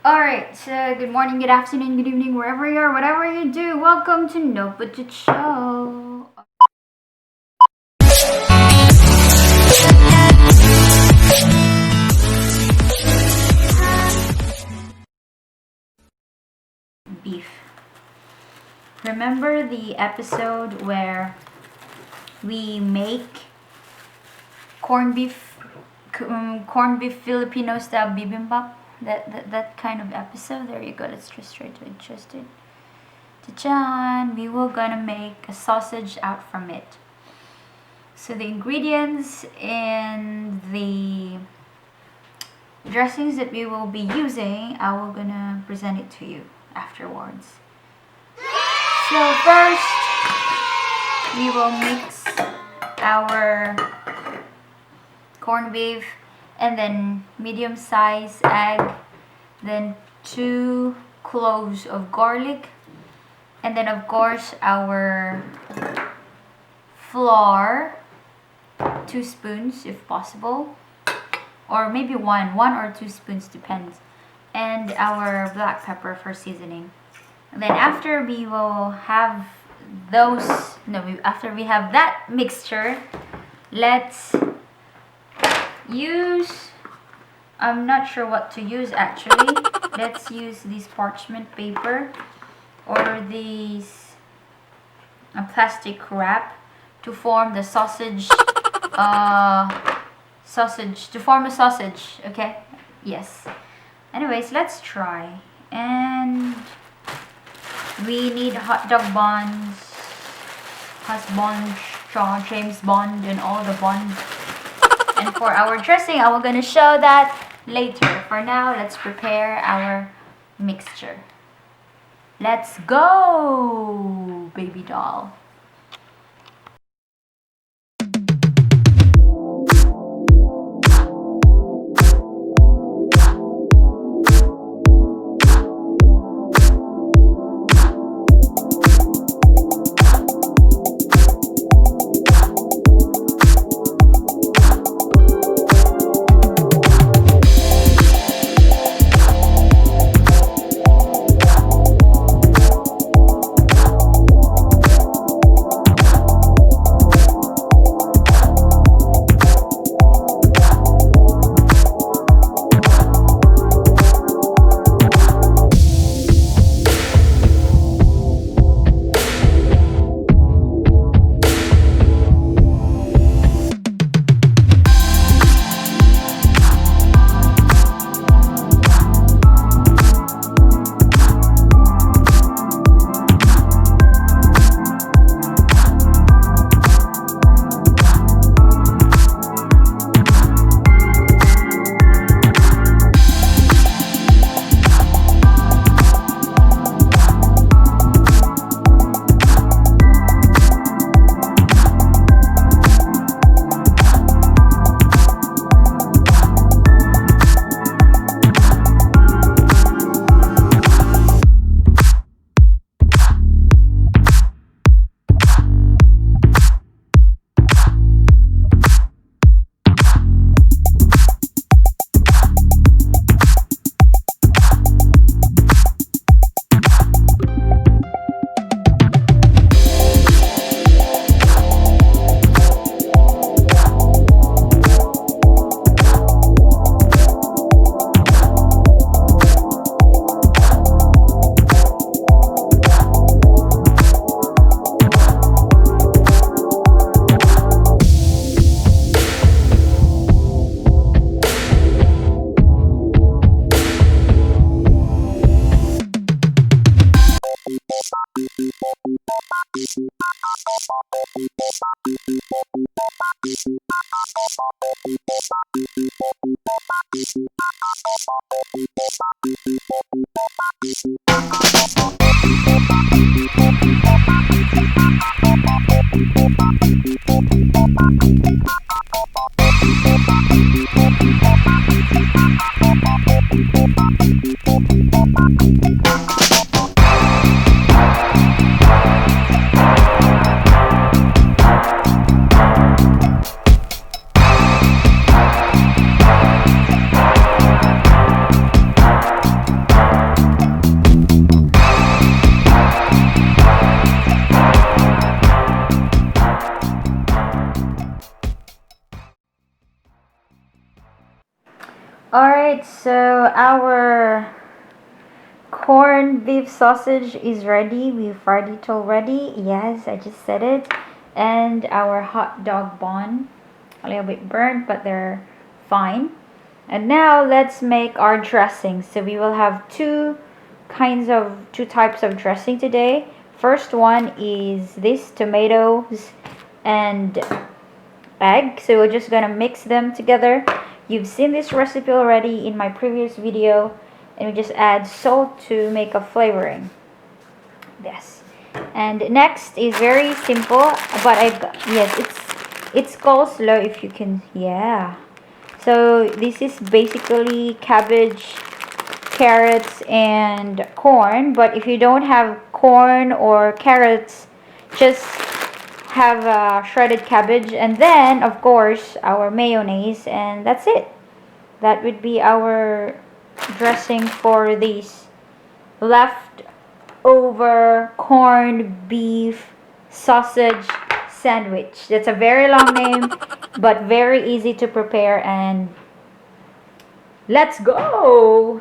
Alright, so good morning, good afternoon, good evening, wherever you are, whatever you do. Welcome to No Budget Show. Beef. Remember the episode where we make corned beef, corned beef Filipino style bibimbap? That kind of episode. There you go. Let's just straight to it. Ta-chan! We were gonna make a sausage out from it. So the ingredients and the dressings that we will be using, I will gonna present it to you afterwards. So first, we will mix our corned beef and then medium size egg, then 2 cloves of garlic, and then of course our flour, 2 spoons if possible, or maybe one or 2 spoons, depends, and our black pepper for seasoning. And then after we will have after we have that mixture, let's use, I'm not sure what to use actually. Let's use this parchment paper or these plastic wrap to form the sausage, to form a sausage, okay? Yes. Anyways, let's try. And we need hot dog buns, James Bond, and all the bonds. And for our dressing, I will gonna show that later. For now, let's prepare our mixture. Let's go, baby doll. Alright, so our corned beef sausage is ready. We fried it already. Yes, I just said it. And our hot dog bun. A little bit burnt, but they're fine. And now let's make our dressing. So we will have two types of dressing today. First one is this tomatoes and egg. So we're just gonna mix them together. You've seen this recipe already in my previous video, and we just add salt to make a flavoring. Yes. And next is very simple, but it's coleslaw, if you can. Yeah. So this is basically cabbage, carrots, and corn. But if you don't have corn or carrots, just have shredded cabbage, and then of course our mayonnaise, and that's it. That would be our dressing for this leftover corned beef sausage sandwich. That's a very long name, but very easy to prepare, and let's go.